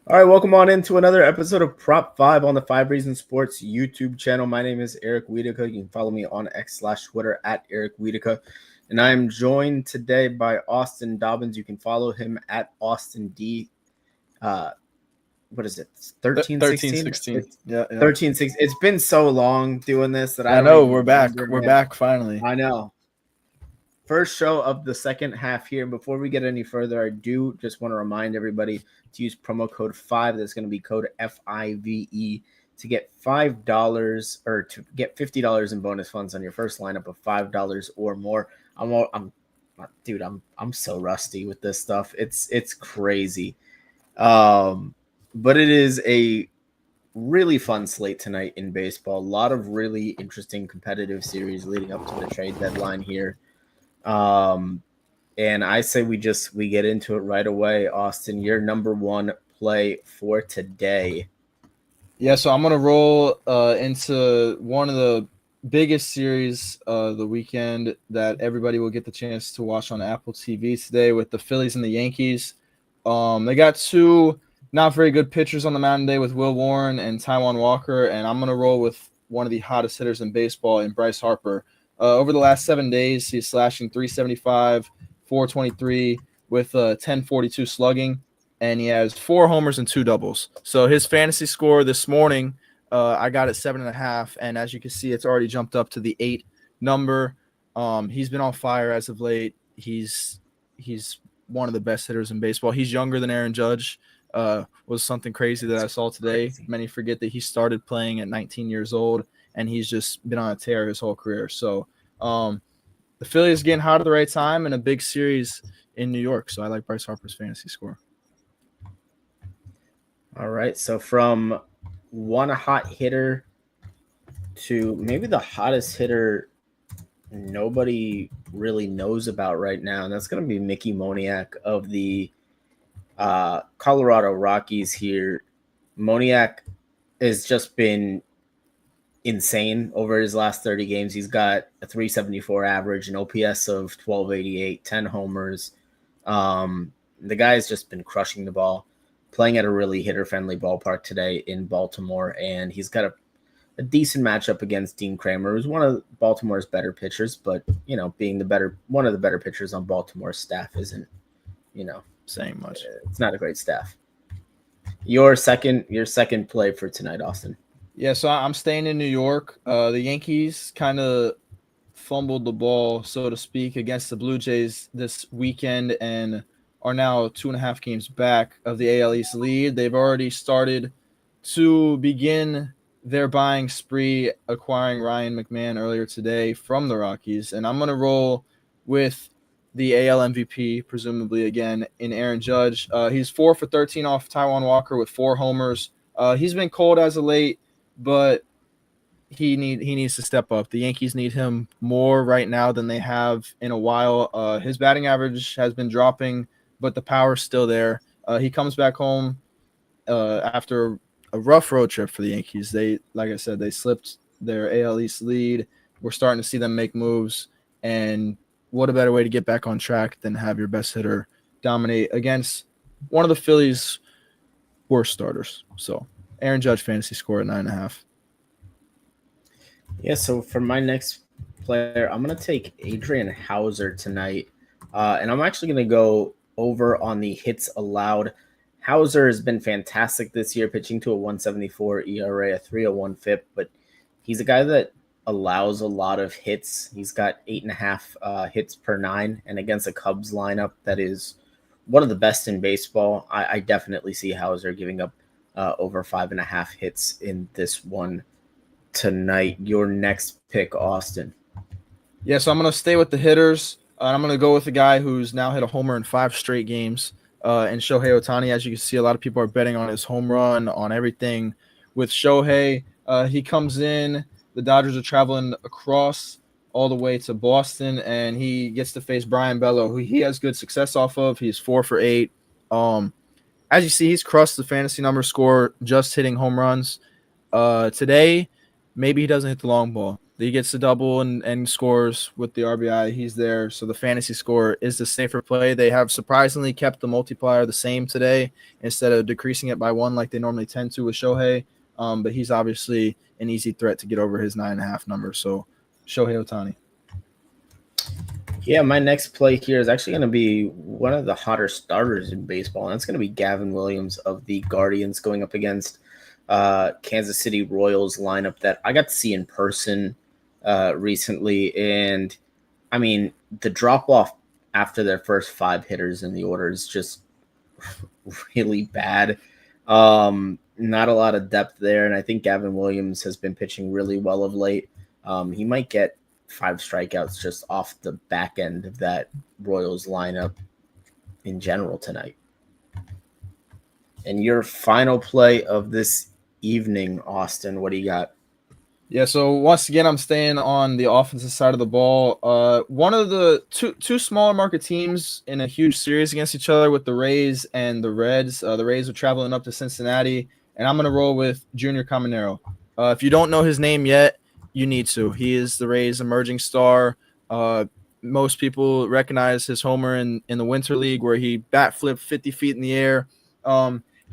All right, welcome on into another episode of Prop 5 on the 5 Reasons Sports YouTube channel. My name is Eric Wiedeke. You can follow me on X/Twitter at Eric Wiedeke. And I am joined today by Austin Dobbins. You can follow him at Austin D. What is it? 1316? 13-16. Yeah. 1316. It's been so long doing this that I I don't know even we're back. remember, We're man. back finally. I know. First show of the second half here. Before we get any further, I do just want to remind everybody to use promo code 5. That's going to be code FIVE to get $5 or to get $50 in bonus funds on your first lineup of $5 or more. I'm so rusty with this stuff. It's crazy. But it is a really fun slate tonight in baseball. A lot of really interesting competitive series leading up to the trade deadline here. And I say we get into it right away. Austin, your number one play for today. Yeah, so I'm gonna roll into one of the biggest series of the weekend that everybody will get the chance to watch on Apple TV today with the Phillies and the Yankees. They got two not very good pitchers on the mound today with Will Warren and Taijuan Walker, and I'm gonna roll with one of the hottest hitters in baseball in Bryce Harper. Over the last 7 days, he's slashing 375, 423 with 1042 slugging, and he has 4 homers and 2 doubles. So his fantasy score this morning, I got it 7.5, and as you can see, it's already jumped up to the 8 number. He's been on fire as of late. He's one of the best hitters in baseball. He's younger than Aaron Judge. Was something crazy that I saw today. Many forget that he started playing at 19 years old, and he's just been on a tear his whole career. So the Phillies getting hot at the right time in a big series in New York. So I like Bryce Harper's fantasy score. All right. So from one hot hitter to maybe the hottest hitter nobody really knows about right now, and that's going to be Mickey Moniak of the Colorado Rockies here. Moniak has just been insane over his last 30 games. He's got a 374 average, an OPS of 1288, 10 homers. The guy's just been crushing the ball, playing at a really hitter-friendly ballpark today in Baltimore, and he's got a decent matchup against Dean Kramer, who's one of Baltimore's better pitchers, but, being one of the better pitchers on Baltimore's staff isn't, saying much. It's not a great staff. Your second play for tonight, Austin. Yeah, so I'm staying in New York. The Yankees kind of fumbled the ball, so to speak, against the Blue Jays this weekend and are now 2.5 games back of the AL East lead. They've already started to begin their buying spree, acquiring Ryan McMahon earlier today from the Rockies. And I'm going to roll with the AL MVP, presumably again, in Aaron Judge. He's 4 for 13 off Taijuan Walker with 4 homers. He's been cold as of late, but he needs to step up. The Yankees need him more right now than they have in a while. His batting average has been dropping, but the power's still there. He comes back home after a rough road trip for the Yankees. Like I said, they slipped their AL East lead. We're starting to see them make moves, and what a better way to get back on track than have your best hitter dominate against one of the Phillies' worst starters. So Aaron Judge fantasy score at 9.5. Yeah, so for my next player, I'm going to take Adrian Hauser tonight, and I'm actually going to go over on the hits allowed. Hauser has been fantastic this year, pitching to a 1.74 ERA, a 3.01 FIP, but he's a guy that allows a lot of hits. He's got 8.5 hits per 9, and against a Cubs lineup that is one of the best in baseball, I definitely see Hauser giving up over 5.5 hits in this one tonight. Your next pick, Austin. Yeah, so I'm going to stay with the hitters. I'm going to go with a guy who's now hit a homer in 5 straight games. And Shohei Ohtani, as you can see, a lot of people are betting on his home run, on everything. With Shohei, he comes in. The Dodgers are traveling across all the way to Boston, and he gets to face Brian Bello, who he has good success off of. He's 4 for 8. As you see, he's crushed the fantasy number score just hitting home runs. Today, maybe he doesn't hit the long ball. He gets the double and scores with the RBI. He's there. So the fantasy score is the safer play. They have surprisingly kept the multiplier the same today instead of decreasing it by 1 like they normally tend to with Shohei. But he's obviously an easy threat to get over his 9.5 number. So Shohei Ohtani. Yeah, my next play here is actually going to be one of the hotter starters in baseball, and that's going to be Gavin Williams of the Guardians going up against Kansas City Royals lineup that I got to see in person recently. And, I mean, the drop-off after their first 5 hitters in the order is just really bad. Not a lot of depth there, and I think Gavin Williams has been pitching really well of late. He might get 5 strikeouts just off the back end of that Royals lineup in general tonight. And your final play of this evening, Austin, what do you got? Yeah, so once again, I'm staying on the offensive side of the ball. One of the two smaller market teams in a huge series against each other with the Rays and the Reds. The Rays are traveling up to Cincinnati, and I'm going to roll with Junior Caminero. If you don't know his name yet, you need to. He is the Rays' emerging star. Most people recognize his homer in the Winter League where he bat flipped 50 feet in the air.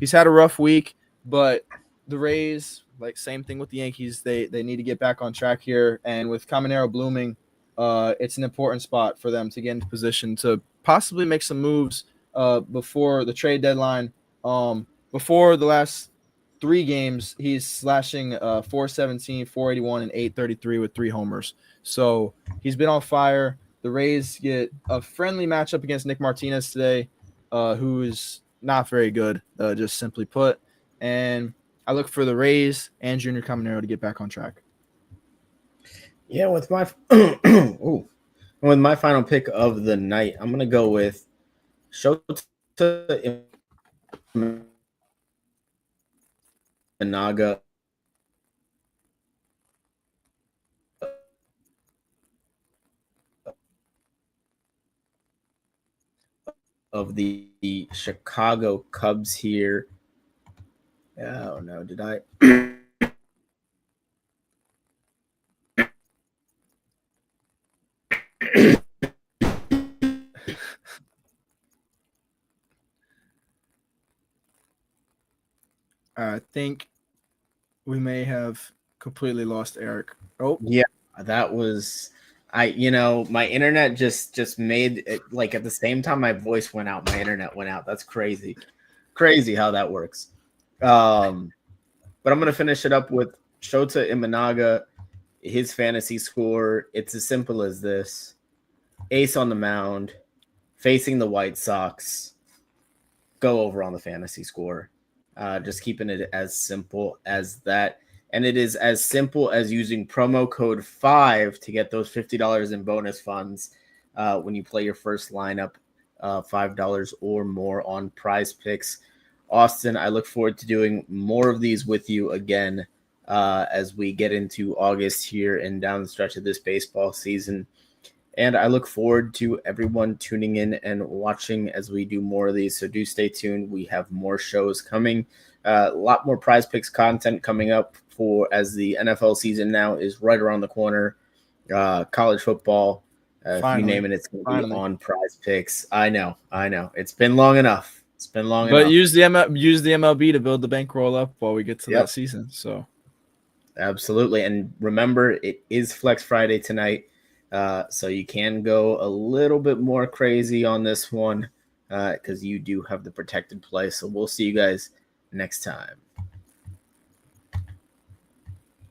He's had a rough week, but the Rays, like same thing with the Yankees, they need to get back on track here. And with Caminero blooming, it's an important spot for them to get into position to possibly make some moves before the trade deadline. Before the last 3 games, he's slashing 417, 481, and 833 with 3 homers. So he's been on fire. The Rays get a friendly matchup against Nick Martinez today, who is not very good, just simply put. And I look for the Rays and Junior Caminero to get back on track. Yeah, with my final pick of the night, I'm gonna go with Shota Imanaga of the Chicago Cubs here. Oh no, did I? I think we may have completely lost Eric. Oh, yeah, that was my internet just made it like at the same time my voice went out, my internet went out. That's crazy how that works. But I'm gonna finish it up with Shota Imanaga. His fantasy score, it's as simple as this: ace on the mound, facing the White Sox, go over on the fantasy score. Just keeping it as simple as that. And it is as simple as using promo code 5 to get those $50 in bonus funds when you play your first lineup, $5 or more on Prize Picks. Austin, I look forward to doing more of these with you again as we get into August here and down the stretch of this baseball season. And I look forward to everyone tuning in and watching as we do more of these. So do stay tuned. We have more shows coming. A lot more Prize Picks content coming up for as the NFL season now is right around the corner. College football, if you name it, it's going to be on Prize Picks. I know. It's been long enough. But use the MLB to build the bankroll up while we get to that season. So absolutely. And remember, it is Flex Friday tonight. So you can go a little bit more crazy on this one because you do have the protected play. So we'll see you guys next time.